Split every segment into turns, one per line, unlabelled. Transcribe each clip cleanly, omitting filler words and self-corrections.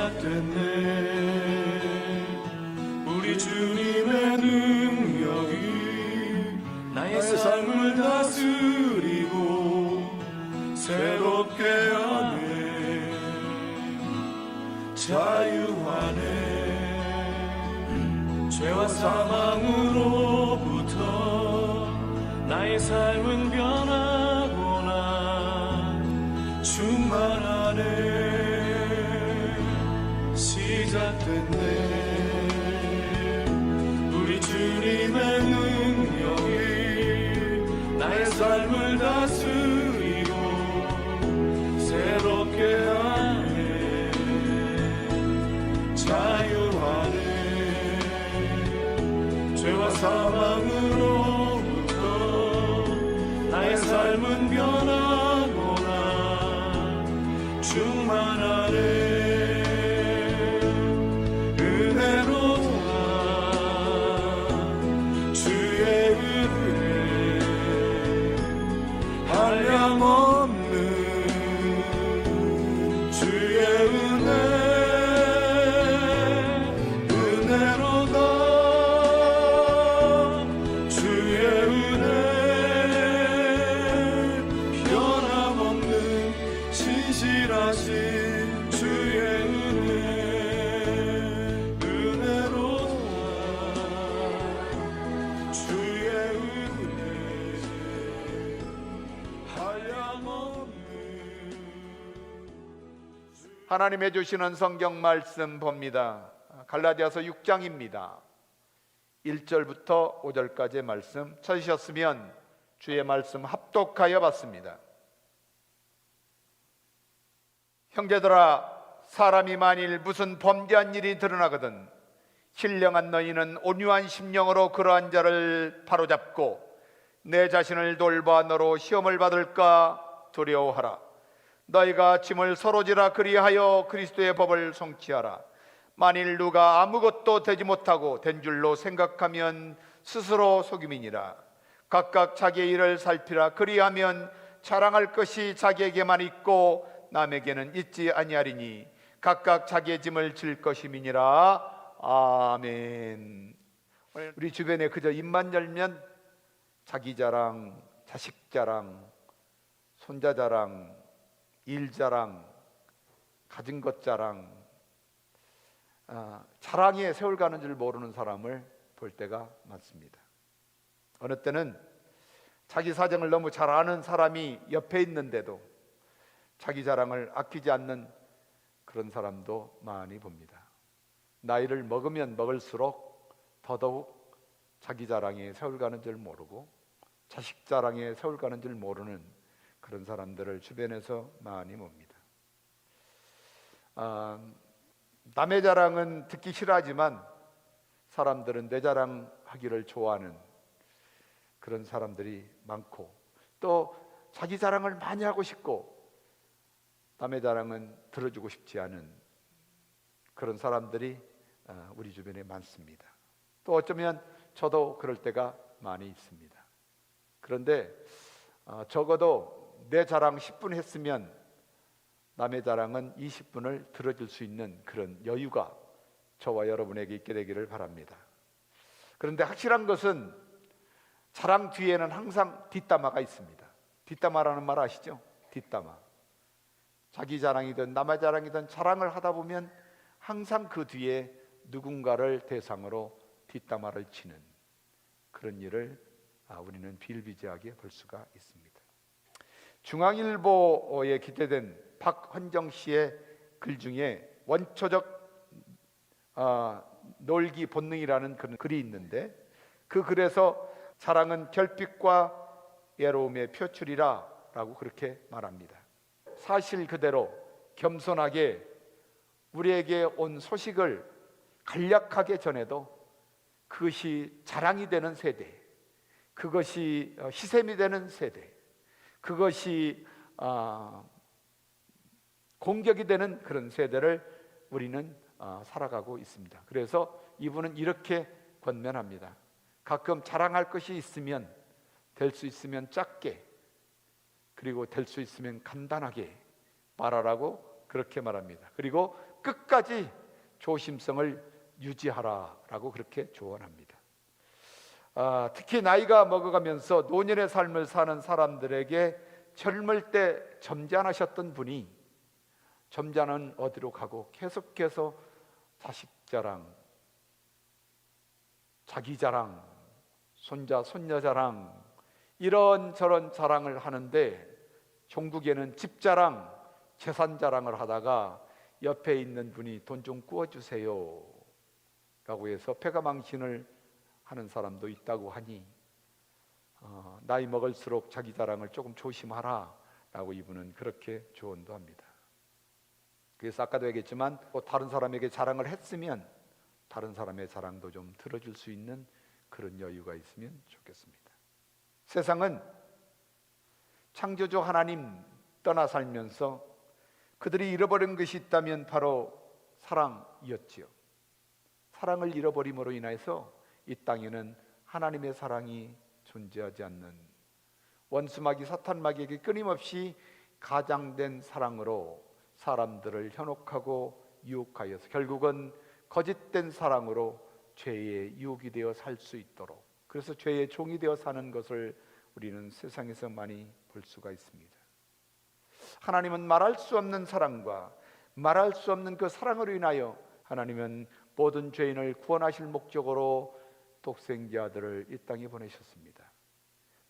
시작됐네. 우리 주님의 능력이 나의 삶을 다스리고 새롭게 하네. 자유하네. 죄와 사망으로부터 나의 삶은 변하구나. 충만하네. 시작됐네. 우리 주님의 능력이 나의 삶을 다스리고 새롭게 하네. 자유하네. 죄와 사망으로부터 나의 삶은 변하구나. 충만하네. 은혜로다. 주의 은혜 한량없는 주의 은혜. 은혜로다. 주의 은혜 변함없는 신실하신 주의 은혜. 은혜로다. 주의 은혜 한량없는.
하나님의 주시는 성경 말씀 봅니다. 갈라디아서 6장입니다. 1절부터 5절까지의 말씀 찾으셨으면 주의 말씀 합독하여 봤습니다. 형제들아, 사람이 만일 무슨 범죄한 일이 드러나거든 신령한 너희는 온유한 심령으로 그러한 자를 바로잡고 내 자신을 돌봐 너로 시험을 받을까 두려워하라. 너희가 짐을 서로 지라 그리하여 그리스도의 법을 성취하라. 만일 누가 아무것도 되지 못하고 된 줄로 생각하면 스스로 속임이니라. 각각 자기의 일을 살피라. 그리하면 자랑할 것이 자기에게만 있고 남에게는 있지 아니하리니 각각 자기의 짐을 질 것임이니라. 아멘. 우리 주변에 그저 입만 열면 자기 자랑, 자식 자랑, 손자 자랑, 일 자랑, 가진 것 자랑, 자랑에 세월 가는 줄 모르는 사람을 볼 때가 많습니다. 어느 때는 자기 사정을 너무 잘 아는 사람이 옆에 있는데도 자기 자랑을 아끼지 않는 그런 사람도 많이 봅니다. 나이를 먹으면 먹을수록 더더욱 자기 자랑에 세월 가는 줄 모르고 자식 자랑에 세월 가는 줄 모르는 그런 사람들을 주변에서 많이 봅니다. 남의 자랑은 듣기 싫어하지만 사람들은 내 자랑하기를 좋아하는 그런 사람들이 많고, 또 자기 자랑을 많이 하고 싶고 남의 자랑은 들어주고 싶지 않은 그런 사람들이 우리 주변에 많습니다. 또 어쩌면 저도 그럴 때가 많이 있습니다. 그런데 적어도 내 자랑 10분 했으면 남의 자랑은 20분을 들어줄 수 있는 그런 여유가 저와 여러분에게 있게 되기를 바랍니다. 그런데 확실한 것은 자랑 뒤에는 항상 뒷담화가 있습니다. 뒷담화라는 말 아시죠? 뒷담화. 자기 자랑이든 남의 자랑이든 자랑을 하다 보면 항상 그 뒤에 누군가를 대상으로 뒷담화를 치는 그런 일을 우리는 비일비재하게 볼 수가 있습니다. 중앙일보에 기재된 박헌정 씨의 글 중에 원초적 놀기 본능이라는 그런 글이 있는데, 그 글에서 자랑은 결핍과 외로움의 표출이라 라고 그렇게 말합니다. 사실 그대로 겸손하게 우리에게 온 소식을 간략하게 전해도 그것이 자랑이 되는 세대, 그것이 시샘이 되는 세대, 그것이 공격이 되는 그런 세대를 우리는 살아가고 있습니다. 그래서 이분은 이렇게 권면합니다. 가끔 자랑할 것이 있으면 될 수 있으면 작게, 그리고 될 수 있으면 간단하게 말하라고 그렇게 말합니다. 그리고 끝까지 조심성을 유지하라라고 그렇게 조언합니다. 특히 나이가 먹어가면서 노년의 삶을 사는 사람들에게 젊을 때 점잖으셨던 분이 점잖은 어디로 가고 계속해서 자식 자랑, 자기 자랑, 손자 손녀 자랑, 이런저런 자랑을 하는데 종국에는 집 자랑, 재산 자랑을 하다가 옆에 있는 분이 돈 좀 구워주세요 라고 해서 패가망신을 하는 사람도 있다고 하니 나이 먹을수록 자기 자랑을 조금 조심하라 라고 이분은 그렇게 조언도 합니다. 그래서 아까도 얘기했지만 또 다른 사람에게 자랑을 했으면 다른 사람의 자랑도 좀 들어줄 수 있는 그런 여유가 있으면 좋겠습니다. 세상은 창조주 하나님 떠나 살면서 그들이 잃어버린 것이 있다면 바로 사랑이었지요. 사랑을 잃어버림으로 인해서 이 땅에는 하나님의 사랑이 존재하지 않는, 원수마귀 사탄마귀에게 끊임없이 가장된 사랑으로 사람들을 현혹하고 유혹하여서 결국은 거짓된 사랑으로 죄의 유혹이 되어 살 수 있도록, 그래서 죄의 종이 되어 사는 것을 우리는 세상에서 많이 볼 수가 있습니다. 하나님은 말할 수 없는 사랑과 말할 수 없는 그 사랑으로 인하여 하나님은 모든 죄인을 구원하실 목적으로 독생자 아들을 이 땅에 보내셨습니다.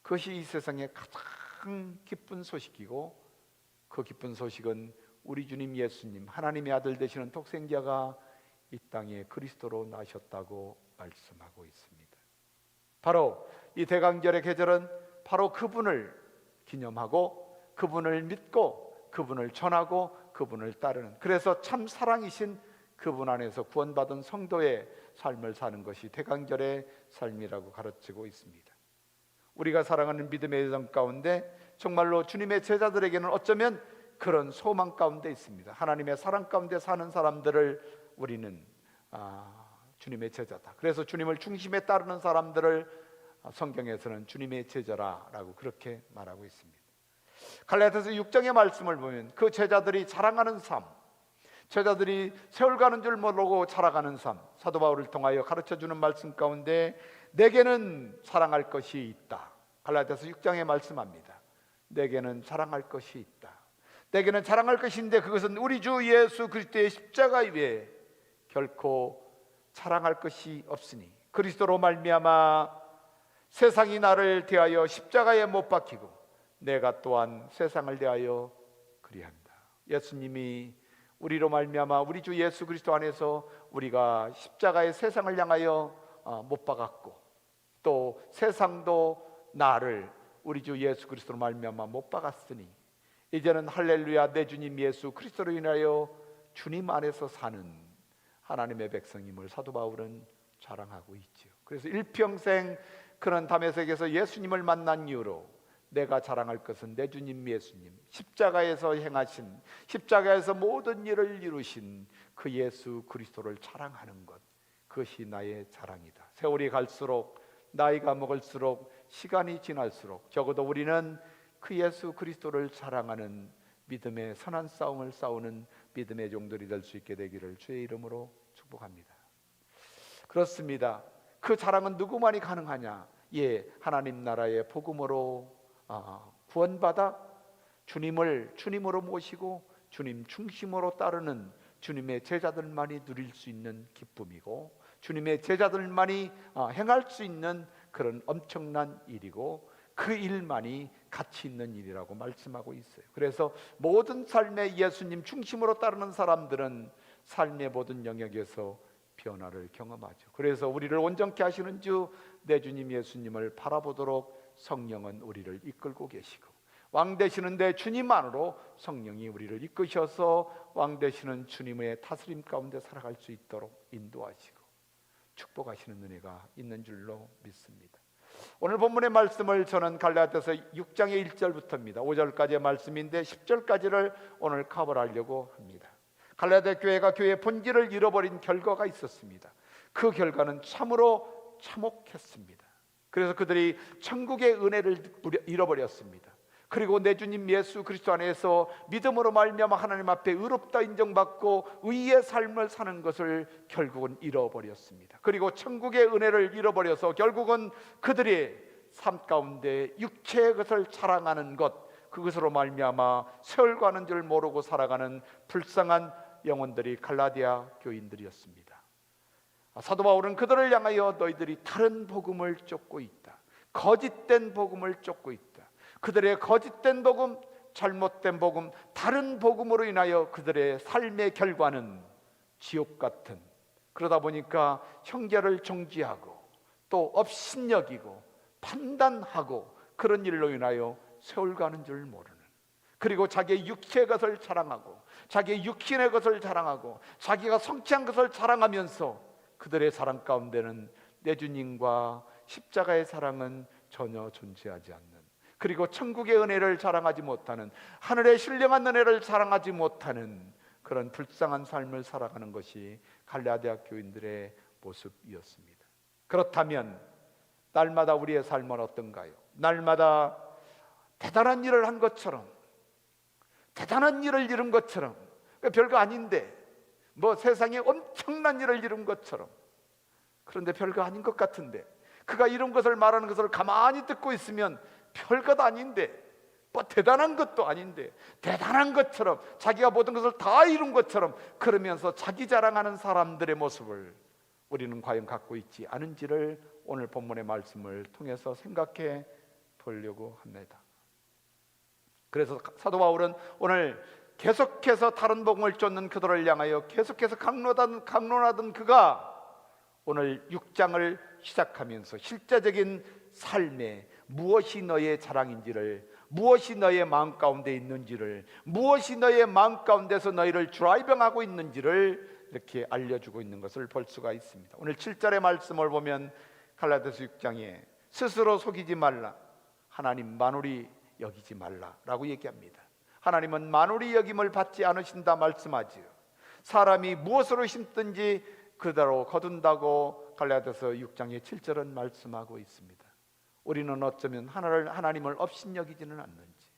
그것이 이 세상의 가장 기쁜 소식이고, 그 기쁜 소식은 우리 주님 예수님, 하나님의 아들 되시는 독생자가 이 땅에 그리스도로 나셨다고 말씀하고 있습니다. 바로 이 대강절의 계절은 바로 그분을 기념하고 그분을 믿고 그분을 전하고 그분을 따르는, 그래서 참 사랑이신 그분 안에서 구원받은 성도의 삶을 사는 것이 대강절의 삶이라고 가르치고 있습니다. 우리가 사랑하는 믿음의 여정 가운데 정말로 주님의 제자들에게는 어쩌면 그런 소망 가운데 있습니다. 하나님의 사랑 가운데 사는 사람들을 우리는 주님의 제자다. 그래서 주님을 중심에 따르는 사람들을 성경에서는 주님의 제자라고 그렇게 말하고 있습니다. 갈라디아서 6장의 말씀을 보면 그 제자들이 자랑하는 삶, 제자들이 세월 가는 줄 모르고 자라가는 삶, 사도 바울을 통하여 가르쳐주는 말씀 가운데 내게는 사랑할 것이 있다. 갈라디아서 6장에 말씀합니다. 내게는 자랑할 것이 있다. 내게는 자랑할 것인데 그것은 우리 주 예수 그리스도의 십자가 외에 결코 자랑할 것이 없으니 그리스도로 말미암아 세상이 나를 대하여 십자가에 못 박히고 내가 또한 세상을 대하여 그리한다. 예수님이 우리로 말미암아 우리 주 예수 그리스도 안에서 우리가 십자가의 세상을 향하여 못 박았고, 또 세상도 나를 우리 주 예수 그리스도로 말미암아 못 박았으니 이제는 할렐루야 내 주님 예수 그리스도로 인하여 주님 안에서 사는 하나님의 백성임을 사도 바울은 자랑하고 있죠. 그래서 일평생 그런 다메섹에서 예수님을 만난 이후로 내가 자랑할 것은 내 주님 예수님, 십자가에서 행하신, 십자가에서 모든 일을 이루신 그 예수 그리스도를 자랑하는 것, 그것이 나의 자랑이다. 세월이 갈수록, 나이가 먹을수록, 시간이 지날수록 적어도 우리는 그 예수 그리스도를 자랑하는 믿음의 선한 싸움을 싸우는 믿음의 종들이 될 수 있게 되기를 주의 이름으로 축복합니다. 그렇습니다. 그 자랑은 누구만이 가능하냐? 하나님 나라의 복음으로 구원받아 주님을 주님으로 모시고 주님 중심으로 따르는 주님의 제자들만이 누릴 수 있는 기쁨이고, 주님의 제자들만이 행할 수 있는 그런 엄청난 일이고, 그 일만이 가치 있는 일이라고 말씀하고 있어요. 그래서 모든 삶에 예수님 중심으로 따르는 사람들은 삶의 모든 영역에서 변화를 경험하죠. 그래서 우리를 온전케 하시는 주 내 주님 예수님을 바라보도록 성령은 우리를 이끌고 계시고, 왕 되시는 내 주님 안으로 성령이 우리를 이끄셔서 왕 되시는 주님의 다스림 가운데 살아갈 수 있도록 인도하시고 축복하시는 은혜가 있는 줄로 믿습니다. 오늘 본문의 말씀을 저는 갈라디아서 6장의 1절부터입니다. 5절까지의 말씀인데 10절까지를 오늘 커버하려고 합니다. 갈라디아 교회가 교회의 본질을 잃어버린 결과가 있었습니다. 그 결과는 참으로 참혹했습니다. 그래서 그들이 천국의 은혜를 잃어버렸습니다. 그리고 내 주님 예수 그리스도 안에서 믿음으로 말미암아 하나님 앞에 의롭다 인정받고 의의 삶을 사는 것을 결국은 잃어버렸습니다. 그리고 천국의 은혜를 잃어버려서 결국은 그들의 삶 가운데 육체의 것을 자랑하는 것, 그것으로 말미암아 세월 가는 줄 모르고 살아가는 불쌍한 영혼들이 갈라디아 교인들이었습니다. 사도 바울은 그들을 향하여 너희들이 다른 복음을 쫓고 있다, 거짓된 복음을 쫓고 있다, 그들의 거짓된 복음, 잘못된 복음, 다른 복음으로 인하여 그들의 삶의 결과는 지옥 같은, 그러다 보니까 형제를 정죄하고 또 업신여기고 판단하고 그런 일로 인하여 세월 가는 줄 모르는, 그리고 자기의 육체의 것을 자랑하고 자기의 육신의 것을 자랑하고 자기가 성취한 것을 자랑하면서 그들의 사랑 가운데는 내 주님과 십자가의 사랑은 전혀 존재하지 않는, 그리고 천국의 은혜를 자랑하지 못하는, 하늘의 신령한 은혜를 자랑하지 못하는 그런 불쌍한 삶을 살아가는 것이 갈라디아 교인들의 모습이었습니다. 그렇다면 날마다 우리의 삶은 어떤가요? 날마다 대단한 일을 한 것처럼, 대단한 일을 이룬 것처럼, 별거 아닌데 뭐 세상에 엄청난 일을 이룬 것처럼, 그런데 별거 아닌 것 같은데 그가 이룬 것을 말하는 것을 가만히 듣고 있으면 별것 아닌데, 뭐 대단한 것도 아닌데 대단한 것처럼, 자기가 모든 것을 다 이룬 것처럼 그러면서 자기 자랑하는 사람들의 모습을 우리는 과연 갖고 있지 않은지를 오늘 본문의 말씀을 통해서 생각해 보려고 합니다. 그래서 사도 바울은 오늘 계속해서 다른 복음을 쫓는 그들을 향하여 계속해서 강론하던 그가 오늘 6장을 시작하면서 실제적인 삶에 무엇이 너의 자랑인지를, 무엇이 너의 마음 가운데 있는지를, 무엇이 너의 마음 가운데서 너희를 드라이빙하고 있는지를 이렇게 알려주고 있는 것을 볼 수가 있습니다. 오늘 7절의 말씀을 보면 갈라디아서 6장에 스스로 속이지 말라, 하나님 만홀히 여기지 말라라고 얘기합니다. 하나님은 만홀히 여김을 받지 않으신다 말씀하지요. 사람이 무엇으로 심든지 그대로 거둔다고 갈라디아서 6장의 7절은 말씀하고 있습니다. 우리는 어쩌면 하나님을 업신여기지는 않는지,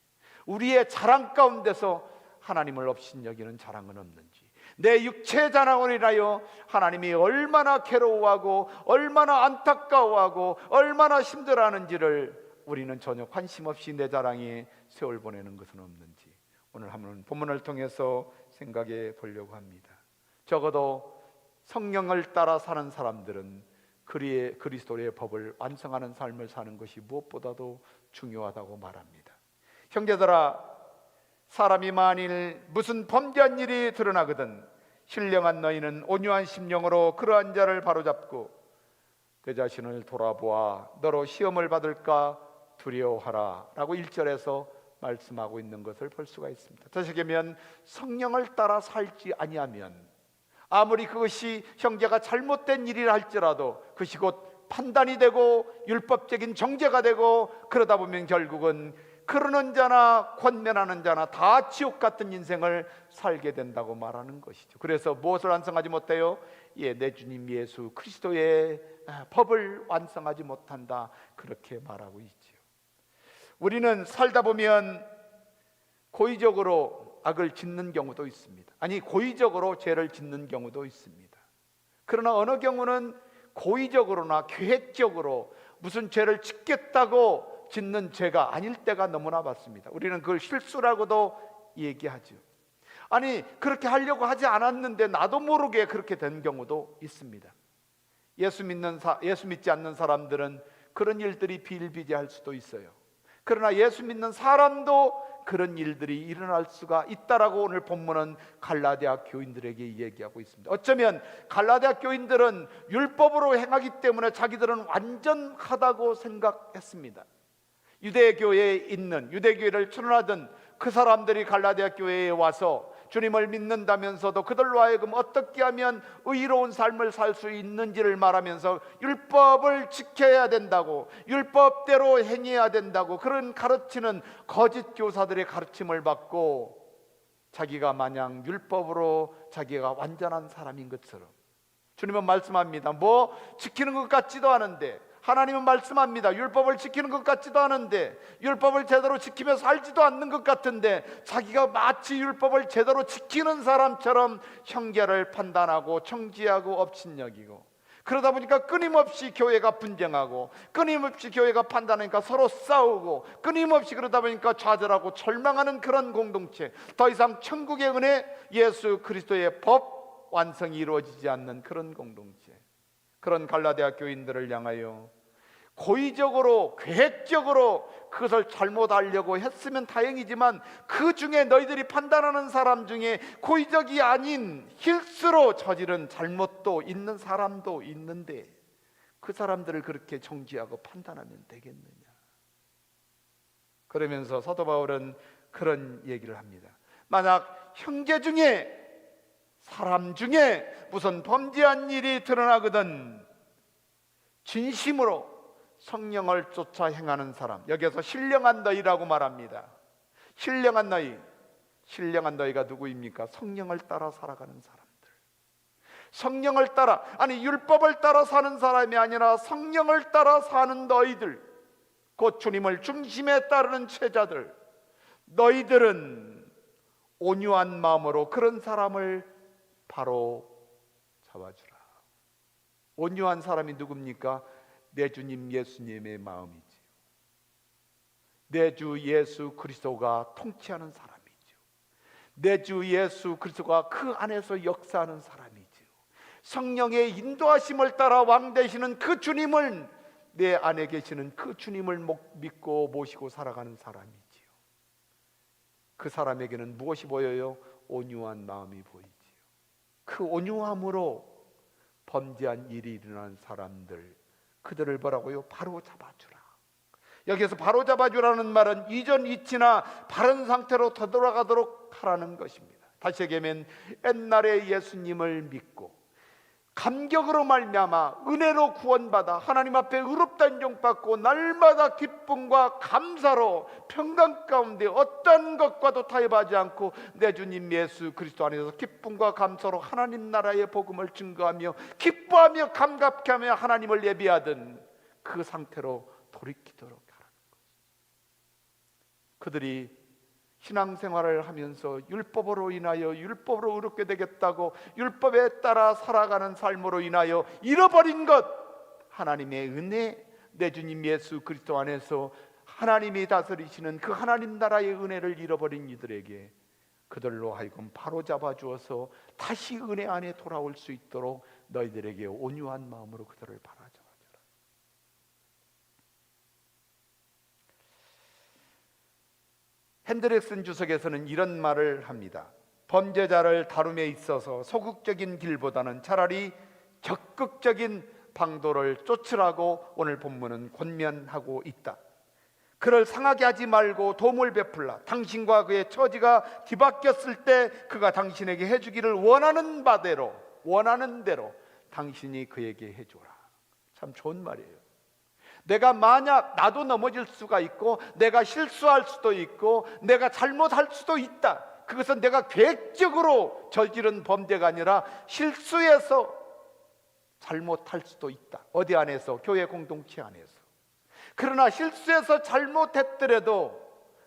우리의 자랑 가운데서 하나님을 업신여기는 자랑은 없는지, 내 육체의 자랑을 인하여 하나님이 얼마나 괴로워하고 얼마나 안타까워하고 얼마나 힘들어하는지를 우리는 전혀 관심 없이 내 자랑에 세월 보내는 것은 없는지 오늘 한번 본문을 통해서 생각해 보려고 합니다. 적어도 성령을 따라 사는 사람들은 그리스도의 법을 완성하는 삶을 사는 것이 무엇보다도 중요하다고 말합니다. 형제들아, 사람이 만일 무슨 범죄한 일이 드러나거든 신령한 너희는 온유한 심령으로 그러한 자를 바로잡고 그 자신을 돌아보아 너로 시험을 받을까 두려워하라 라고 1절에서 말씀하고 있는 것을 볼 수가 있습니다. 다시 얘기하면 성령을 따라 살지 아니하면 아무리 그것이 형제가 잘못된 일이라 할지라도 그것이 곧 판단이 되고 율법적인 정죄가 되고 그러다 보면 결국은 그러는 자나 권면하는 자나 다 지옥 같은 인생을 살게 된다고 말하는 것이죠. 그래서 무엇을 완성하지 못해요? 내 주님 예수 그리스도의 법을 완성하지 못한다, 그렇게 말하고 있죠. 우리는 살다 보면 고의적으로 악을 짓는 경우도 있습니다. 아니, 고의적으로 죄를 짓는 경우도 있습니다. 그러나 어느 경우는 고의적으로나 계획적으로 무슨 죄를 짓겠다고 짓는 죄가 아닐 때가 너무나 많습니다. 우리는 그걸 실수라고도 얘기하죠. 아니, 그렇게 하려고 하지 않았는데 나도 모르게 그렇게 된 경우도 있습니다. 예수 믿지 않는 사람들은 그런 일들이 비일비재할 수도 있어요. 그러나 예수 믿는 사람도 그런 일들이 일어날 수가 있다라고 오늘 본문은 갈라디아 교인들에게 얘기하고 있습니다. 어쩌면 갈라디아 교인들은 율법으로 행하기 때문에 자기들은 완전하다고 생각했습니다. 유대교회에 있는, 유대교회를 추론하던 그 사람들이 갈라디아 교회에 와서 주님을 믿는다면서도 그들로 하여금 어떻게 하면 의로운 삶을 살 수 있는지를 말하면서 율법을 지켜야 된다고, 율법대로 행해야 된다고 그런 가르치는 거짓 교사들의 가르침을 받고 자기가 마냥 율법으로 자기가 완전한 사람인 것처럼, 주님은 말씀합니다. 뭐 지키는 것 같지도 않은데, 하나님은 말씀합니다. 율법을 지키는 것 같지도 않은데, 율법을 제대로 지키며 살지도 않는 것 같은데, 자기가 마치 율법을 제대로 지키는 사람처럼 형제를 판단하고 정지하고 업신여기고, 그러다 보니까 끊임없이 교회가 분쟁하고, 끊임없이 교회가 판단하니까 서로 싸우고, 끊임없이 그러다 보니까 좌절하고 절망하는 그런 공동체, 더 이상 천국의 은혜, 예수 그리스도의 법 완성이 이루어지지 않는 그런 공동체, 그런 갈라디아 교인들을 향하여 고의적으로 계획적으로 그것을 잘못하려고 했으면 다행이지만, 그 중에 너희들이 판단하는 사람 중에 고의적이 아닌 실수로 저지른 잘못도 있는 사람도 있는데, 그 사람들을 그렇게 정지하고 판단하면 되겠느냐. 그러면서 사도 바울은 그런 얘기를 합니다. 만약 형제 중에, 사람 중에 무슨 범죄한 일이 드러나거든 진심으로 성령을 쫓아 행하는 사람, 여기에서 신령한 너희라고 말합니다. 신령한 너희, 신령한 너희가 누구입니까? 성령을 따라 살아가는 사람들. 성령을 따라, 아니 율법을 따라 사는 사람이 아니라 성령을 따라 사는 너희들, 곧 주님을 중심에 따르는 제자들, 너희들은 온유한 마음으로 그런 사람을 바로 잡아주라. 온유한 사람이 누굽니까? 내 주님 예수님의 마음이지요. 내 주 예수 그리스도가 통치하는 사람이죠. 내 주 예수 그리스도가 그 안에서 역사하는 사람이지요. 성령의 인도하심을 따라 왕 되시는 그 주님을, 내 안에 계시는 그 주님을 믿고 모시고 살아가는 사람이지요. 그 사람에게는 무엇이 보여요? 온유한 마음이 보이지요. 그 온유함으로 범죄한 일이 일어난 사람들, 그들을 뭐라고요? 바로 잡아주라. 여기서 바로 잡아주라는 말은 이전 이치나 바른 상태로 되돌아가도록 하라는 것입니다. 다시 얘기하면 옛날에 예수님을 믿고 감격으로 말미암아 은혜로 구원받아 하나님 앞에 의롭다 인정받고 날마다 기쁨과 감사로 평강 가운데 어떤 것과도 타협하지 않고 내 주님 예수 그리스도 안에서 기쁨과 감사로 하나님 나라의 복음을 증거하며 기뻐하며 감격하며 하나님을 예배하던 그 상태로 돌이키도록 하라는 거죠. 그들이 신앙생활을 하면서 율법으로 인하여 율법으로 의롭게 되겠다고 율법에 따라 살아가는 삶으로 인하여 잃어버린 것, 하나님의 은혜, 내 주님 예수 그리스도 안에서 하나님이 다스리시는 그 하나님 나라의 은혜를 잃어버린 이들에게 그들로 하여금 바로잡아 주어서 다시 은혜 안에 돌아올 수 있도록 너희들에게 온유한 마음으로 그들을 바라잡아 주라. 핸드렉슨 주석에서는 이런 말을 합니다. 범죄자를 다룸에 있어서 소극적인 길보다는 차라리 적극적인 방도를 쫓으라고 오늘 본문은 권면하고 있다. 그를 상하게 하지 말고 도움을 베풀라. 당신과 그의 처지가 뒤바뀌었을 때 그가 당신에게 해주기를 원하는 대로 당신이 그에게 해줘라. 참 좋은 말이에요. 내가 만약 나도 넘어질 수가 있고 내가 실수할 수도 있고 내가 잘못할 수도 있다. 그것은 내가 계획적으로 저지른 범죄가 아니라 실수해서 잘못할 수도 있다. 어디 안에서? 교회 공동체 안에서. 그러나 실수해서 잘못했더라도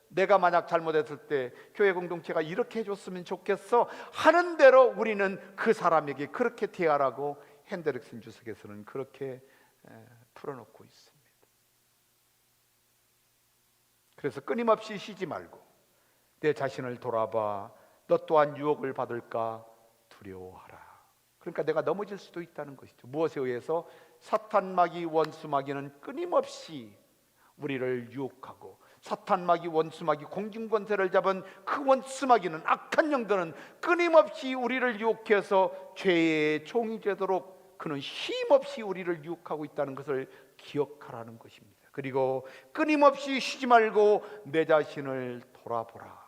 내가 만약 잘못했을 때 교회 공동체가 이렇게 해줬으면 좋겠어 하는 대로 우리는 그 사람에게 그렇게 대하라고 핸드렉슨 주석에서는 그렇게 풀어놓고 있습니다. 그래서 끊임없이 쉬지 말고 내 자신을 돌아봐. 너 또한 유혹을 받을까 두려워하라. 그러니까 내가 넘어질 수도 있다는 것이죠. 무엇에 의해서? 사탄 마귀 원수 마귀는 끊임없이 우리를 유혹하고, 사탄 마귀 원수 마귀 공중권세를 잡은 그 원수 마귀는, 악한 영들은 끊임없이 우리를 유혹해서 죄의 종이 되도록 그는 쉼없이 우리를 유혹하고 있다는 것을 기억하라는 것입니다. 그리고 끊임없이 쉬지 말고 내 자신을 돌아보라.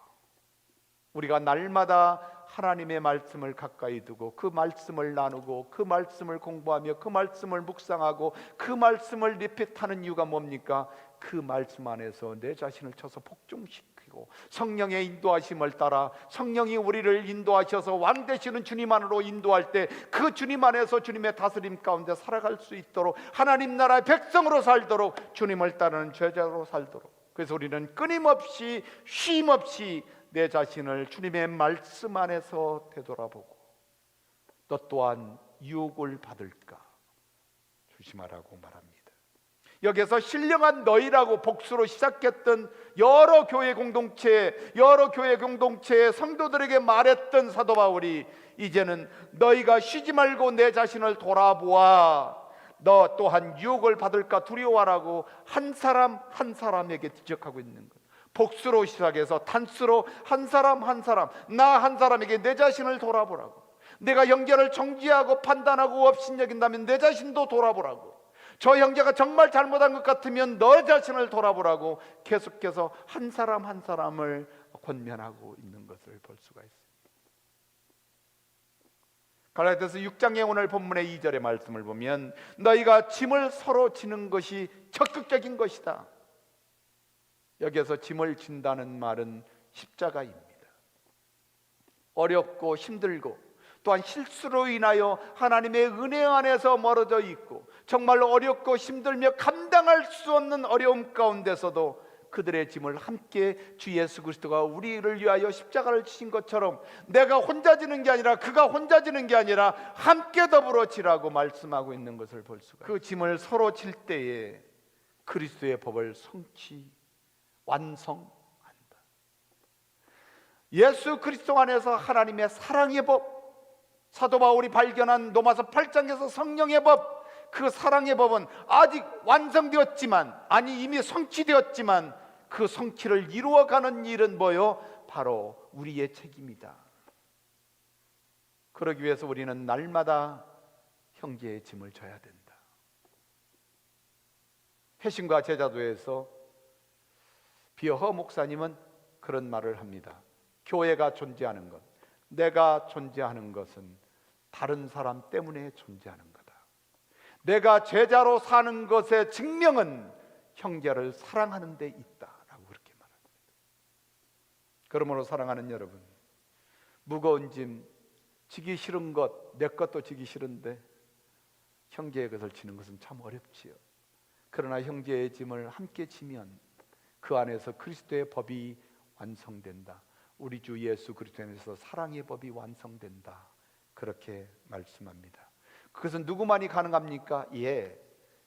우리가 날마다 하나님의 말씀을 가까이 두고 그 말씀을 나누고 그 말씀을 공부하며 그 말씀을 묵상하고 그 말씀을 리핏하는 이유가 뭡니까? 그 말씀 안에서 내 자신을 쳐서 복종시키고 성령의 인도하심을 따라 성령이 우리를 인도하셔서 왕 되시는 주님 안으로 인도할 때 그 주님 안에서 주님의 다스림 가운데 살아갈 수 있도록 하나님 나라의 백성으로 살도록 주님을 따르는 제자로 살도록, 그래서 우리는 끊임없이 쉼없이 내 자신을 주님의 말씀 안에서 되돌아보고 너 또한 유혹을 받을까 조심하라고 말합니다. 여기서 신령한 너희라고 복수로 시작했던 여러 교회 공동체의 성도들에게 말했던 사도 바울이 이제는 너희가 쉬지 말고 내 자신을 돌아보아 너 또한 유혹을 받을까 두려워하라고 한 사람 한 사람에게 지적하고 있는 것. 복수로 시작해서 단수로 한 사람 나 한 사람에게 내 자신을 돌아보라고. 내가 형제를 정죄하고 판단하고 업신여긴다면 내 자신도 돌아보라고. 저 형제가 정말 잘못한 것 같으면 너 자신을 돌아보라고 계속해서 한 사람 한 사람을 권면하고 있는 것을 볼 수가 있습니다. 갈라디아서 6장의 오늘 본문의 2절의 말씀을 보면 너희가 짐을 서로 지는 것이 적극적인 것이다. 여기에서 짐을 진다는 말은 십자가입니다. 어렵고 힘들고 또한 실수로 인하여 하나님의 은혜 안에서 멀어져 있고 정말 어렵고 힘들며 감당할 수 없는 어려움 가운데서도 그들의 짐을 함께 주 예수 그리스도가 우리를 위하여 십자가를 치신 것처럼 내가 혼자 지는 게 아니라 그가 혼자 지는 게 아니라 함께 더불어 지라고 말씀하고 있는 것을 볼 수가 있습니다. 그 짐을 서로 질 때에 그리스도의 법을 성취 완성한다. 예수 그리스도 안에서 하나님의 사랑의 법, 사도 바울이 발견한 로마서 8장에서 성령의 법, 그 사랑의 법은 아직 완성되었지만 이미 성취되었지만 그 성취를 이루어가는 일은 뭐요? 바로 우리의 책임이다. 그러기 위해서 우리는 날마다 형제의 짐을 져야 된다. 회심과 제자도에서 비어허 목사님은 그런 말을 합니다. 교회가 존재하는 것, 내가 존재하는 것은 다른 사람 때문에 존재하는 거다. 내가 제자로 사는 것의 증명은 형제를 사랑하는 데 있다라고 그렇게 말합니다. 그러므로 사랑하는 여러분, 무거운 짐 지기 싫은 것, 내 것도 지기 싫은데 형제의 것을 지는 것은 참 어렵지요. 그러나 형제의 짐을 함께 지면 그 안에서 그리스도의 법이 완성된다. 우리 주 예수 그리스도 안에서 사랑의 법이 완성된다. 그렇게 말씀합니다. 그것은 누구만이 가능합니까?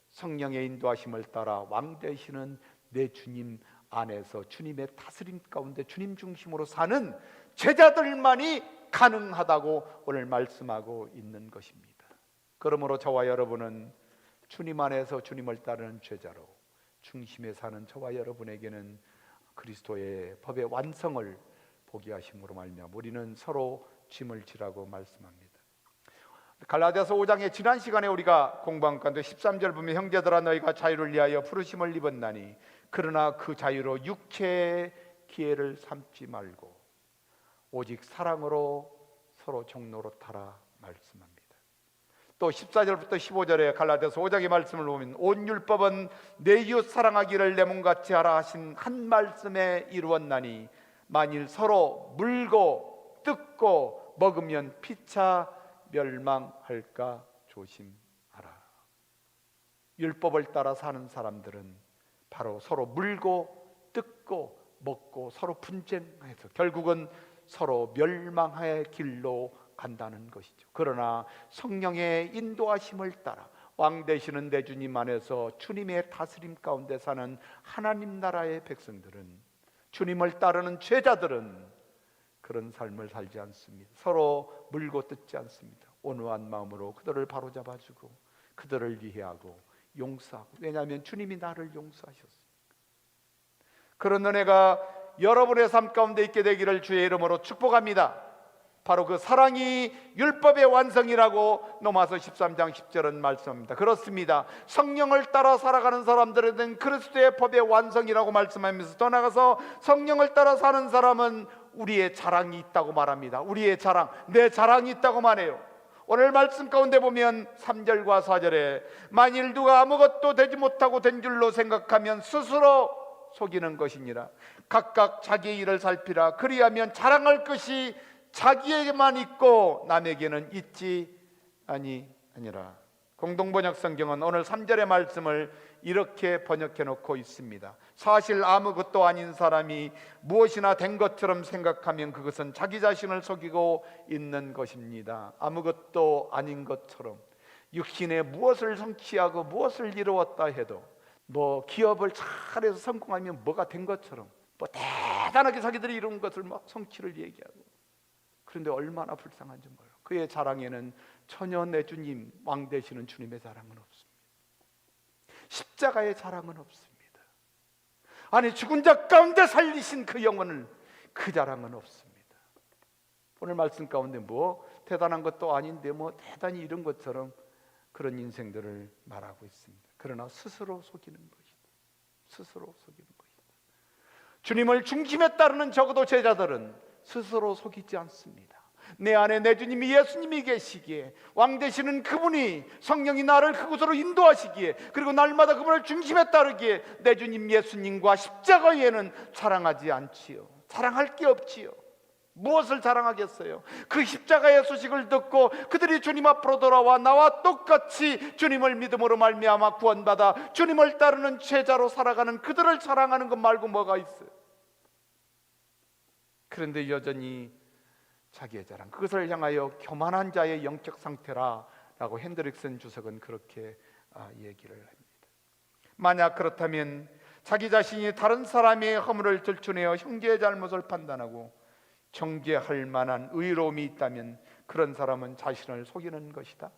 성령의 인도하심을 따라 왕 되시는 내 주님 안에서 주님의 다스림 가운데 주님 중심으로 사는 제자들만이 가능하다고 오늘 말씀하고 있는 것입니다. 그러므로 저와 여러분은 주님 안에서 주님을 따르는 제자로 중심에 사는 저와 여러분에게는 그리스도의 법의 완성을 보게 하심으로 말미암아 우리는 서로 짐을 지라고 말씀합니다. 갈라디아서 5장의 지난 시간에 우리가 공부한 가운데 13절 보면 형제들아 너희가 자유를 위하여 부르심을 입었나니 그러나 그 자유로 육체의 기회를 삼지 말고 오직 사랑으로 서로 종로로 타라 말씀합니다. 또 14절부터 15절에 갈라디아서 5장의 말씀을 보면 온 율법은 내 이웃 사랑하기를 내 몸같이 하라 하신 한 말씀에 이루었나니 만일 서로 물고 뜯고 먹으면 피차 멸망할까 조심하라. 율법을 따라 사는 사람들은 바로 서로 물고 뜯고 먹고 서로 분쟁해서 결국은 서로 멸망의 길로 간다는 것이죠. 그러나 성령의 인도하심을 따라 왕 되시는 내 주님 안에서 주님의 다스림 가운데 사는 하나님 나라의 백성들은, 주님을 따르는 제자들은 그런 삶을 살지 않습니다. 서로 물고 뜯지 않습니다. 온유한 마음으로 그들을 바로잡아주고 그들을 이해하고 용서하고, 왜냐하면 주님이 나를 용서하셨습니다. 그런 은혜가 여러분의 삶 가운데 있게 되기를 주의 이름으로 축복합니다. 바로 그 사랑이 율법의 완성이라고 로마서 13장 10절은 말씀합니다. 그렇습니다. 성령을 따라 살아가는 사람들은 그리스도의 법의 완성이라고 말씀하면서 더 나아가서 성령을 따라 사는 사람은 우리의 자랑이 있다고 말합니다. 우리의 자랑, 내 자랑이 있다고 말해요. 오늘 말씀 가운데 보면 3절과 4절에 만일 누가 아무것도 되지 못하고 된 줄로 생각하면 스스로 속이는 것이니라. 각각 자기의 일을 살피라. 그리하면 자랑할 것이 자기에게만 있고 남에게는 있지 아니하니라. 공동번역 성경은 오늘 3절의 말씀을 이렇게 번역해 놓고 있습니다. 사실 아무것도 아닌 사람이 무엇이나 된 것처럼 생각하면 그것은 자기 자신을 속이고 있는 것입니다. 아무것도 아닌 것처럼 육신에 무엇을 성취하고 무엇을 이루었다 해도 뭐 기업을 잘해서 성공하면 뭐가 된 것처럼 뭐 대단하게 자기들이 이룬 것을 막 성취를 얘기하고, 그런데 얼마나 불쌍한지 몰라요. 그의 자랑에는 전혀 내 주님, 왕 되시는 주님의 자랑은 없습니다. 십자가의 자랑은 없습니다. 아니 죽은 자 가운데 살리신 그 영혼은 그 자랑은 없습니다. 오늘 말씀 가운데 뭐 대단한 것도 아닌데 뭐 대단히 이런 것처럼 그런 인생들을 말하고 있습니다. 그러나 스스로 속이는 것이다. 스스로 속이는 것이다. 주님을 중심에 따르는 적어도 제자들은 스스로 속이지 않습니다. 내 안에 내 주님이 예수님이 계시기에, 왕 되시는 그분이 성령이 나를 그곳으로 인도하시기에, 그리고 날마다 그분을 중심에 따르기에 내 주님 예수님과 십자가 외에는 자랑하지 않지요. 자랑할 게 없지요. 무엇을 자랑하겠어요? 그 십자가의 소식을 듣고 그들이 주님 앞으로 돌아와 나와 똑같이 주님을 믿음으로 말미암아 구원받아 주님을 따르는 제자로 살아가는 그들을 자랑하는 것 말고 뭐가 있어요? 그런데 여전히 자기의 자랑, 그것을 향하여 교만한 자의 영적 상태라라고 핸드릭슨 주석은 그렇게 얘기를 합니다. 만약 그렇다면 자기 자신이 다른 사람의 허물을 들추내어 형제의 잘못을 판단하고 정죄할 만한 의로움이 있다면 그런 사람은 자신을 속이는 것이다.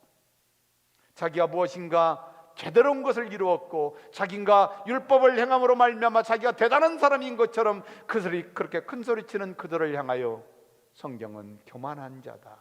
자기가 무엇인가 제대로 온 것을 이루었고 자기가 율법을 행함으로 말미암아 자기가 대단한 사람인 것처럼 그들이 그렇게 큰 소리치는 그들을 향하여 성경은 교만한 자다,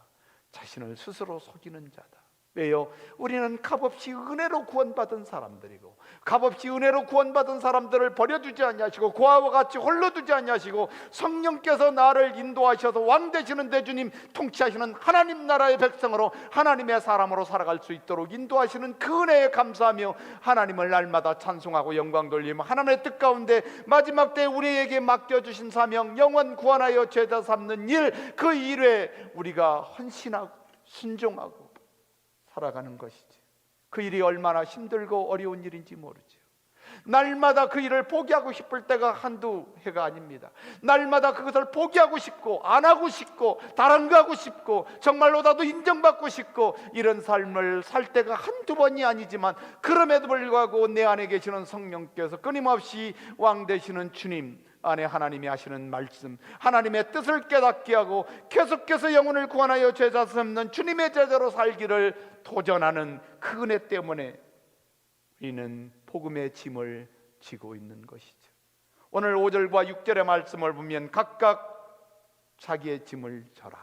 자신을 스스로 속이는 자다. 왜요? 우리는 값없이 은혜로 구원받은 사람들이고, 값없이 은혜로 구원받은 사람들을 버려두지 아니하시고 고아와 같이 홀로 두지 아니하시고 성령께서 나를 인도하셔서 왕 되시는 내 주님, 통치하시는 하나님 나라의 백성으로 하나님의 사람으로 살아갈 수 있도록 인도하시는 그 은혜에 감사하며 하나님을 날마다 찬송하고 영광 돌리며 하나님의 뜻 가운데 마지막 때에 우리에게 맡겨주신 사명, 영원 구원하여 제자 삼는 일, 그 일에 우리가 헌신하고 순종하고 살아가는 것이지. 그 일이 얼마나 힘들고 어려운 일인지 모르죠. 날마다 그 일을 포기하고 싶을 때가 한두 해가 아닙니다. 날마다 그것을 포기하고 싶고 안 하고 싶고 다른 거 하고 싶고 정말로 나도 인정받고 싶고 이런 삶을 살 때가 한두 번이 아니지만, 그럼에도 불구하고 내 안에 계시는 성령께서 끊임없이 왕 되시는 주님 안에 하나님이 하시는 말씀, 하나님의 뜻을 깨닫게 하고 계속해서 영혼을 구원하여 제자 삼는 주님의 제자로 살기를 도전하는 그 은혜 때문에 우리는 복음의 짐을 지고 있는 것이죠. 오늘 5절과 6절의 말씀을 보면 각각 자기의 짐을 져라.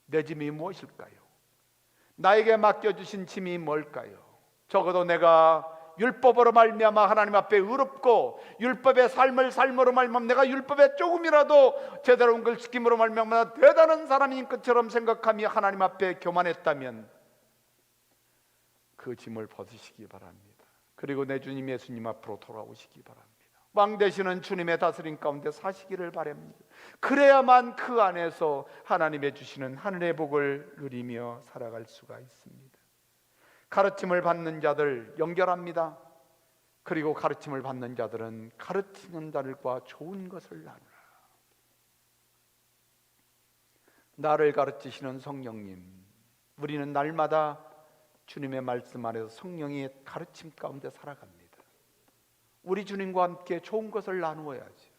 내 짐이 무엇일까요? 나에게 맡겨주신 짐이 뭘까요? 적어도 내가 율법으로 말미암아 하나님 앞에 의롭고 율법의 삶을 삶으로 말미암아 내가 율법에 조금이라도 제대로 온 걸 지킴으로 말미암아 대단한 사람인 것처럼 생각하며 하나님 앞에 교만했다면 그 짐을 벗으시기 바랍니다. 그리고 내 주님 예수님 앞으로 돌아오시기 바랍니다. 왕 되시는 주님의 다스림 가운데 사시기를 바랍니다. 그래야만 그 안에서 하나님의 주시는 하늘의 복을 누리며 살아갈 수가 있습니다. 가르침을 받는 자들 연결합니다. 그리고 가르침을 받는 자들은 가르치는 자들과 좋은 것을 나누라. 나를 가르치시는 성령님, 우리는 날마다 주님의 말씀 안에서 성령의 가르침 가운데 살아갑니다. 우리 주님과 함께 좋은 것을 나누어야지.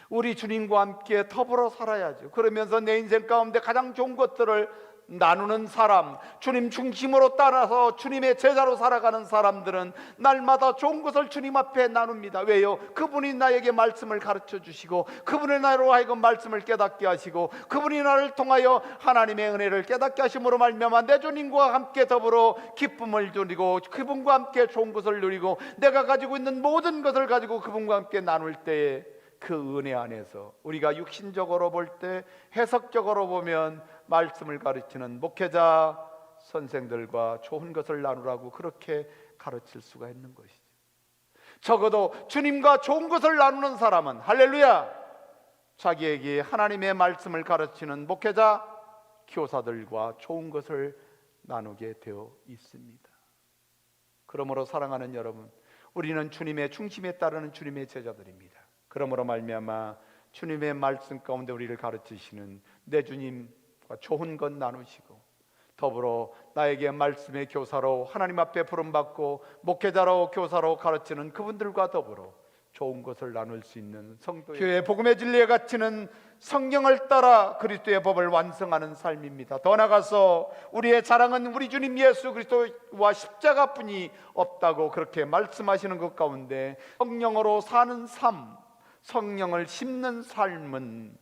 우리 주님과 함께 더불어 살아야죠. 그러면서 내 인생 가운데 가장 좋은 것들을 나누는 사람, 주님 중심으로 따라서 주님의 제자로 살아가는 사람들은 날마다 좋은 것을 주님 앞에 나눕니다. 왜요? 그분이 나에게 말씀을 가르쳐 주시고 그분이 나로 하여금 말씀을 깨닫게 하시고 그분이 나를 통하여 하나님의 은혜를 깨닫게 하심으로 말미암아 내 주님과 함께 더불어 기쁨을 누리고 그분과 함께 좋은 것을 누리고 내가 가지고 있는 모든 것을 가지고 그분과 함께 나눌 때에 그 은혜 안에서 우리가 육신적으로 볼 때, 해석적으로 보면 말씀을 가르치는 목회자 선생들과 좋은 것을 나누라고 그렇게 가르칠 수가 있는 것이죠. 적어도 주님과 좋은 것을 나누는 사람은, 할렐루야, 자기에게 하나님의 말씀을 가르치는 목회자, 교사들과 좋은 것을 나누게 되어 있습니다. 그러므로 사랑하는 여러분, 우리는 주님의 중심에 따르는 주님의 제자들입니다. 그러므로 말미암아 주님의 말씀 가운데 우리를 가르치시는 내 주님과 좋은 것 나누시고, 더불어 나에게 말씀의 교사로 하나님 앞에 부름받고 목회자로 교사로 가르치는 그분들과 더불어 좋은 것을 나눌 수 있는 성도의 교회 복음의 진리에 갇히는 성령을 따라 그리스도의 법을 완성하는 삶입니다. 더 나아가서 우리의 자랑은 우리 주님 예수 그리스도와 십자가뿐이 없다고 그렇게 말씀하시는 것 가운데, 성령으로 사는 삶, 성령을 심는 삶은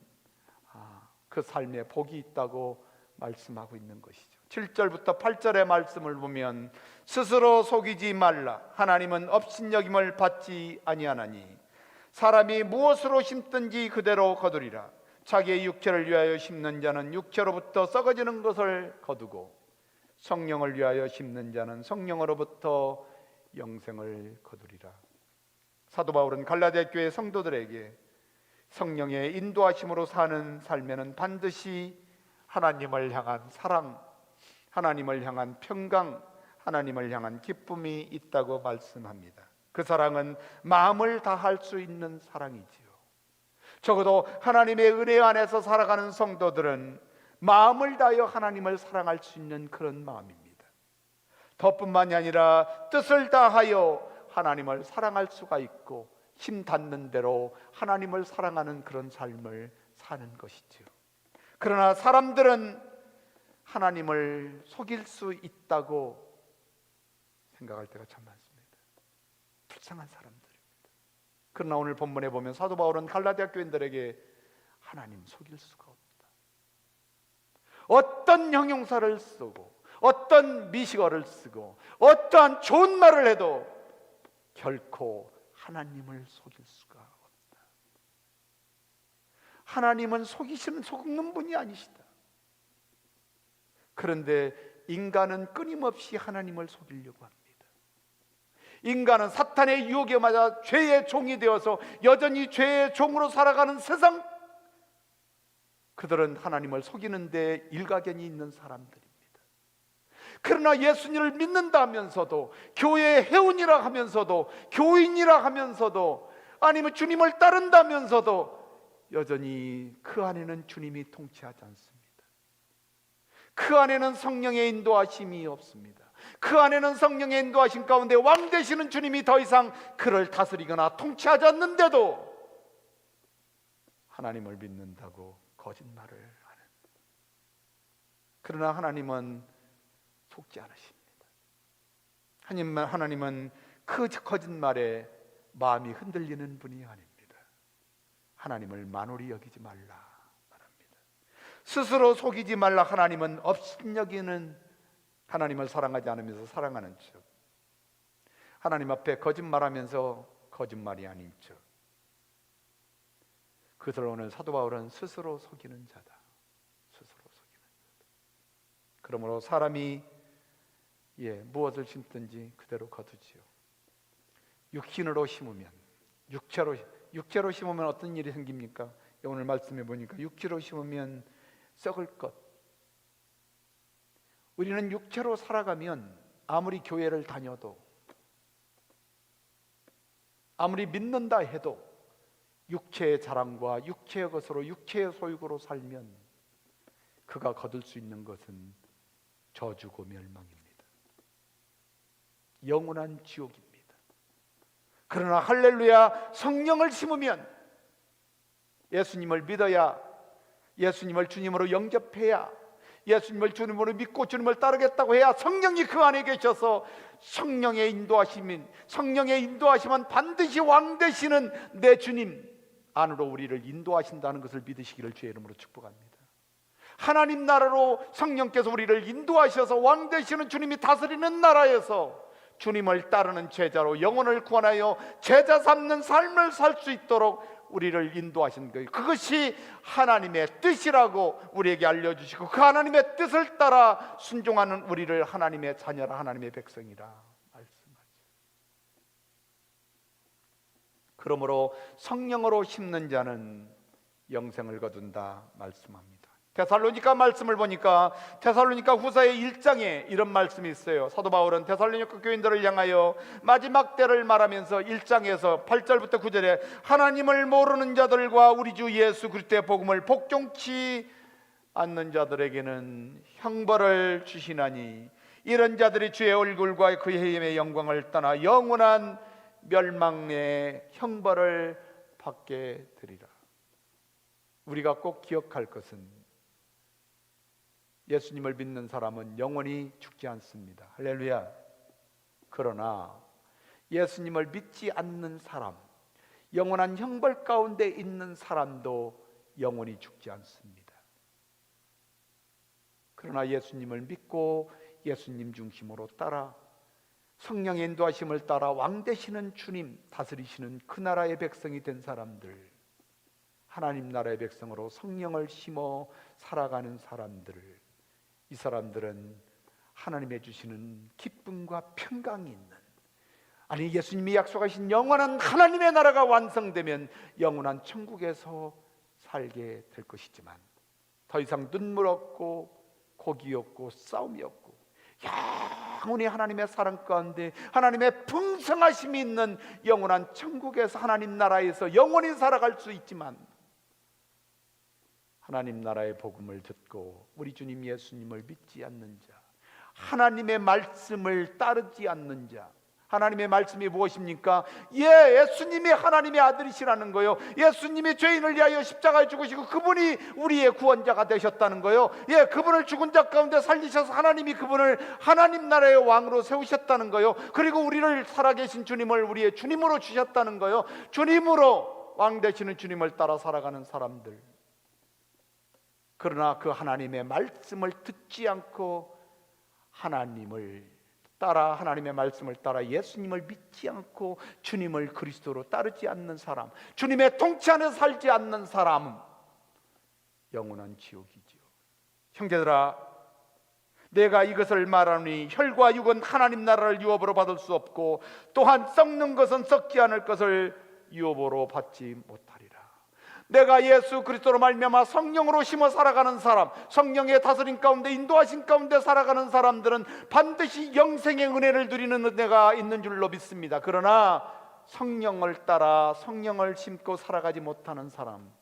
그 삶에 복이 있다고 말씀하고 있는 것이죠. 7절부터 8절의 말씀을 보면, 스스로 속이지 말라. 하나님은 업신여김을 받지 아니하나니 사람이 무엇으로 심든지 그대로 거두리라. 자기의 육체를 위하여 심는 자는 육체로부터 썩어지는 것을 거두고, 성령을 위하여 심는 자는 성령으로부터 영생을 거두리라. 사도 바울은 갈라디아 교회 성도들에게 성령의 인도하심으로 사는 삶에는 반드시 하나님을 향한 사랑, 하나님을 향한 평강, 하나님을 향한 기쁨이 있다고 말씀합니다. 그 사랑은 마음을 다할 수 있는 사랑이지요. 적어도 하나님의 은혜 안에서 살아가는 성도들은 마음을 다하여 하나님을 사랑할 수 있는 그런 마음입니다. 더뿐만이 아니라 뜻을 다하여 하나님을 사랑할 수가 있고, 힘 닿는 대로 하나님을 사랑하는 그런 삶을 사는 것이죠. 그러나 사람들은 하나님을 속일 수 있다고 생각할 때가 참 많습니다. 불쌍한 사람들입니다. 그러나 오늘 본문에 보면 사도 바울은 갈라디아 교인들에게 하나님 속일 수가 없다, 어떤 형용사를 쓰고 어떤 미식어를 쓰고 어떠한 좋은 말을 해도 결코 하나님을 속일 수가 없다. 하나님은 속는 분이 아니시다. 그런데 인간은 끊임없이 하나님을 속이려고 합니다. 인간은 사탄의 유혹에 맞아 죄의 종이 되어서 여전히 죄의 종으로 살아가는 세상, 그들은 하나님을 속이는데 일가견이 있는 사람들입니다. 그러나 예수님을 믿는다 하면서도, 교회의 회원이라 하면서도, 교인이라 하면서도, 아니면 주님을 따른다면서도 여전히 그 안에는 주님이 통치하지 않습니다. 그 안에는 성령의 인도하심이 없습니다. 그 안에는 성령의 인도하심 가운데 왕 되시는 주님이 더 이상 그를 다스리거나 통치하지 않는데도 하나님을 믿는다고 거짓말을 하는, 그러나 하나님은 속지 않으십니다. 하나님은 그 거짓말에 마음이 흔들리는 분이 아닙니다. 하나님을 만홀히 여기지 말라 말합니다. 스스로 속이지 말라. 하나님은 업신여기는, 하나님을 사랑하지 않으면서 사랑하는 척, 하나님 앞에 거짓말하면서 거짓말이 아닌 척, 그것을 오늘 사도 바울은 스스로 속이는 자다, 스스로 속이는 자다. 그러므로 사람이 무엇을 심든지 그대로 거두지요. 육신으로 심으면, 육체로 심으면 어떤 일이 생깁니까? 오늘 말씀해 보니까 육체로 심으면 썩을 것. 우리는 육체로 살아가면 아무리 교회를 다녀도, 아무리 믿는다 해도 육체의 자랑과 육체의 것으로, 육체의 소유로 살면 그가 거둘 수 있는 것은 저주고 멸망입니다. 영원한 지옥입니다. 그러나 할렐루야, 성령을 심으면, 예수님을 믿어야, 예수님을 주님으로 영접해야, 예수님을 주님으로 믿고 주님을 따르겠다고 해야 성령이 그 안에 계셔서 성령의 인도하심은 반드시 왕 되시는 내 주님 안으로 우리를 인도하신다는 것을 믿으시기를 주의 이름으로 축복합니다. 하나님 나라로 성령께서 우리를 인도하셔서 왕 되시는 주님이 다스리는 나라에서 주님을 따르는 제자로 영혼을 구원하여 제자 삼는 삶을 살 수 있도록 우리를 인도하신 거예요. 그것이 하나님의 뜻이라고 우리에게 알려주시고 그 하나님의 뜻을 따라 순종하는 우리를 하나님의 자녀라, 하나님의 백성이라 말씀하죠. 그러므로 성령으로 심는 자는 영생을 거둔다 말씀합니다. 데살로니가 말씀을 보니까 데살로니가 후서의 1장에 이런 말씀이 있어요. 사도 바울은 데살로니가 교인들을 향하여 마지막 때를 말하면서 1장에서 8절부터 9절에 하나님을 모르는 자들과 우리 주 예수 그리스도의 복음을 복종치 않는 자들에게는 형벌을 주시나니 이런 자들이 주의 얼굴과 그의 힘의 영광을 떠나 영원한 멸망의 형벌을 받게 되리라. 우리가 꼭 기억할 것은 예수님을 믿는 사람은 영원히 죽지 않습니다. 할렐루야. 그러나 예수님을 믿지 않는 사람, 영원한 형벌 가운데 있는 사람도 영원히 죽지 않습니다. 그러나 예수님을 믿고 예수님 중심으로 따라 성령의 인도하심을 따라 왕 되시는 주님, 다스리시는 그 나라의 백성이 된 사람들, 하나님 나라의 백성으로 성령을 심어 살아가는 사람들, 이 사람들은 하나님의 주시는 기쁨과 평강이 있는, 아니 예수님이 약속하신 영원한 하나님의 나라가 완성되면 영원한 천국에서 살게 될 것이지만 더 이상 눈물 없고 고기 없고 싸움이 없고 영원히 하나님의 사랑 가운데 하나님의 풍성하심이 있는 영원한 천국에서 하나님 나라에서 영원히 살아갈 수 있지만 하나님 나라의 복음을 듣고 우리 주님 예수님을 믿지 않는 자, 하나님의 말씀을 따르지 않는 자, 하나님의 말씀이 무엇입니까? 예수님이 하나님의 아들이시라는 거요. 예수님이 죄인을 위하여 십자가에 죽으시고 그분이 우리의 구원자가 되셨다는 거요. 그분을 죽은 자 가운데 살리셔서 하나님이 그분을 하나님 나라의 왕으로 세우셨다는 거요. 그리고 우리를 살아계신 주님을 우리의 주님으로 주셨다는 거요. 주님으로 왕 되시는 주님을 따라 살아가는 사람들, 그러나 그 하나님의 말씀을 듣지 않고 하나님을 따라, 하나님의 말씀을 따라 예수님을 믿지 않고 주님을 그리스도로 따르지 않는 사람, 주님의 통치 안에 살지 않는 사람은 영원한 지옥이지요. 형제들아, 내가 이것을 말하니 혈과 육은 하나님 나라를 유업으로 받을 수 없고 또한 썩는 것은 썩지 않을 것을 유업으로 받지 못하리라. 내가 예수 그리스도로 말미암아 성령으로 심어 살아가는 사람, 성령의 다스림 가운데 인도하신 가운데 살아가는 사람들은 반드시 영생의 은혜를 누리는 은혜가 있는 줄로 믿습니다. 그러나 성령을 따라 성령을 심고 살아가지 못하는 사람,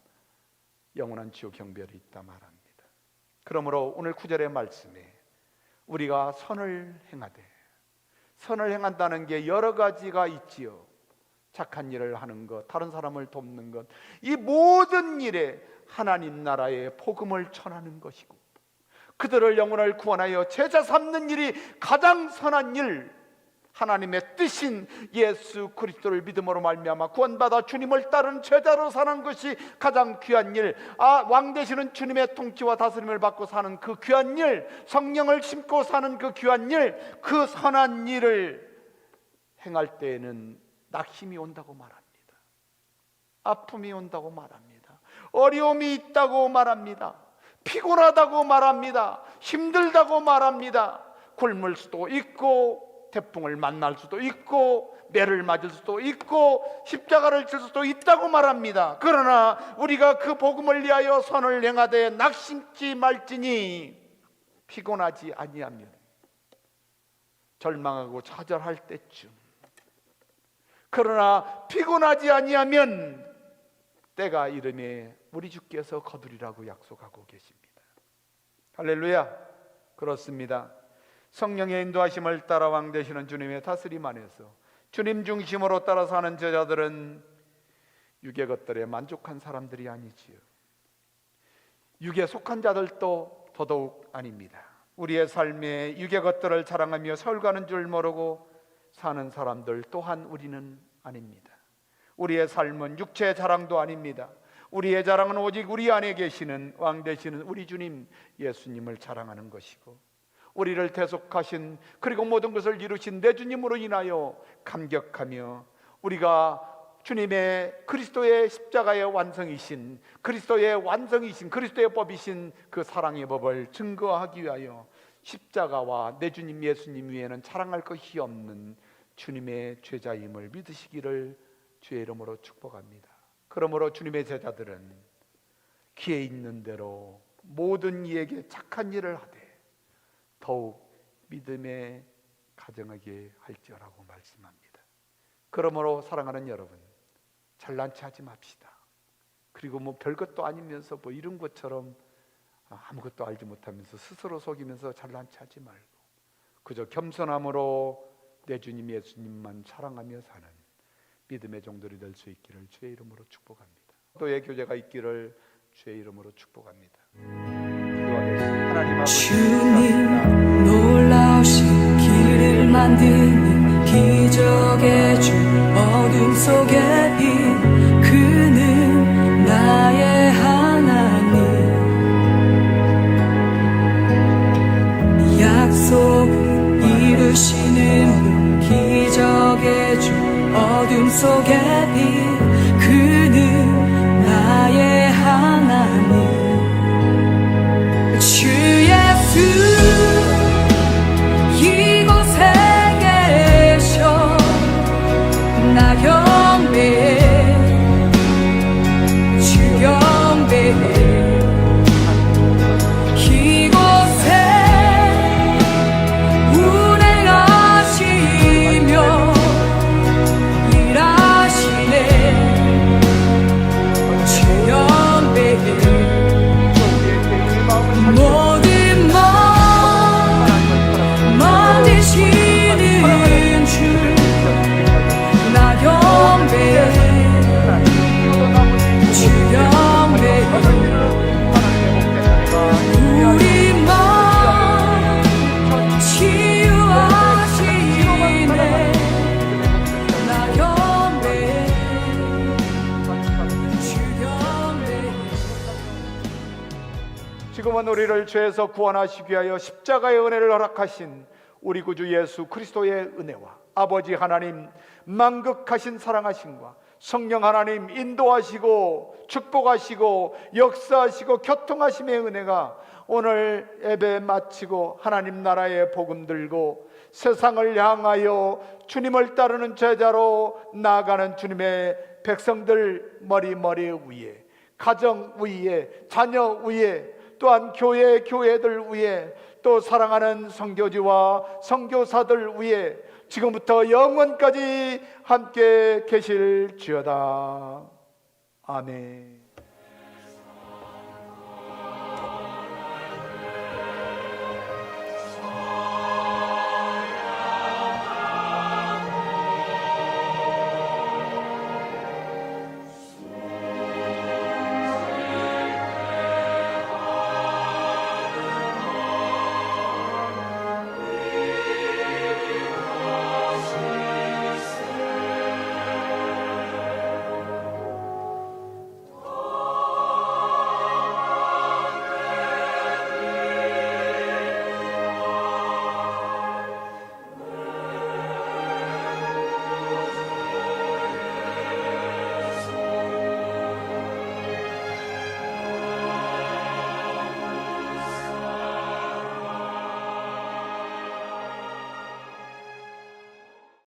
영원한 지옥 형벌이 있다 말합니다. 그러므로 오늘 9절의 말씀에 우리가 선을 행하되, 선을 행한다는 게 여러 가지가 있지요. 착한 일을 하는 것, 다른 사람을 돕는 것, 이 모든 일에 하나님 나라의 복음을 전하는 것이고 그들을 영혼을 구원하여 제자 삼는 일이 가장 선한 일, 하나님의 뜻인 예수 그리스도를 믿음으로 말미암아 구원받아 주님을 따르는 제자로 사는 것이 가장 귀한 일, 왕 되시는 주님의 통치와 다스림을 받고 사는 그 귀한 일, 성령을 심고 사는 그 귀한 일, 그 선한 일을 행할 때에는 낙심이 온다고 말합니다. 아픔이 온다고 말합니다. 어려움이 있다고 말합니다. 피곤하다고 말합니다. 힘들다고 말합니다. 굶을 수도 있고 태풍을 만날 수도 있고 매를 맞을 수도 있고 십자가를 질 수도 있다고 말합니다. 그러나 우리가 그 복음을 위하여 선을 행하되 낙심치 말지니 피곤하지 아니하면, 절망하고 좌절할 때쯤, 그러나 피곤하지 아니하면 때가 이르매 우리 주께서 거두리라고 약속하고 계십니다. 할렐루야. 그렇습니다. 성령의 인도하심을 따라 왕 되시는 주님의 다스림 안에서 주님 중심으로 따라 사는 제자들은 육의 것들에 만족한 사람들이 아니지요. 육에 속한 자들도 더더욱 아닙니다. 우리의 삶에 육의 것들을 자랑하며 서울가는 줄 모르고 사는 사람들 또한 우리는 아닙니다. 우리의 삶은 육체의 자랑도 아닙니다. 우리의 자랑은 오직 우리 안에 계시는 왕 되시는 우리 주님 예수님을 자랑하는 것이고, 우리를 대속하신 그리고 모든 것을 이루신 내 주님으로 인하여 감격하며 우리가 주님의 그리스도의 십자가의 완성이신, 그리스도의 완성이신, 그리스도의 법이신 그 사랑의 법을 증거하기 위하여 십자가와 내 주님 예수님 위에는 자랑할 것이 없는 주님의 제자임을 믿으시기를 주의 이름으로 축복합니다. 그러므로 주님의 제자들은 기회 있는 대로 모든 이에게 착한 일을 하되 더욱 믿음에 가정하게 할지어라고 말씀합니다. 그러므로 사랑하는 여러분, 잘난 체 하지 맙시다. 그리고 뭐 별것도 아니면서 뭐 이런 것처럼 아무것도 알지 못하면서 스스로 속이면서 잘난 체 하지 말고 그저 겸손함으로 내 주님 예수님만 사랑하며 사는 믿음의 종들이 될 수 있기를 주의 이름으로 축복합니다. 또의 교제가 있기를 주의 이름으로 축복합니다. 기도하겠습니다. 하나님 아버지,
주님 놀라우신 길을 만드는 기적의 주 어둠 속에 빛 그는 나의 하나님 약속을 이루시는 분 기적의 주 어둠 속에 빛 그는 나의 하나님 주 예수 이곳에 계셔 나 경배해 주 경배해 이곳에 운행하시며 일하시네 주 경배해 모든 맘 만드시는 주 나 경배해 주 경배해 우리 맘 치유하시네 나 경배해 주 경배해
지금은 우리를 죄에서 구원하시기 위하여 십자가의 은혜를 허락하신 우리 구주 예수 그리스도의 은혜와 아버지 하나님 만극하신 사랑하심과 성령 하나님 인도하시고 축복하시고 역사하시고 교통하심의 은혜가 오늘 예배 마치고 하나님 나라의 복음 들고 세상을 향하여 주님을 따르는 제자로 나아가는 주님의 백성들 머리 위에, 가정 위에, 자녀 위에, 또한 교회들 위에, 또 사랑하는 선교지와 선교사들 위에 지금부터 영원까지 함께 계실지어다. 아멘.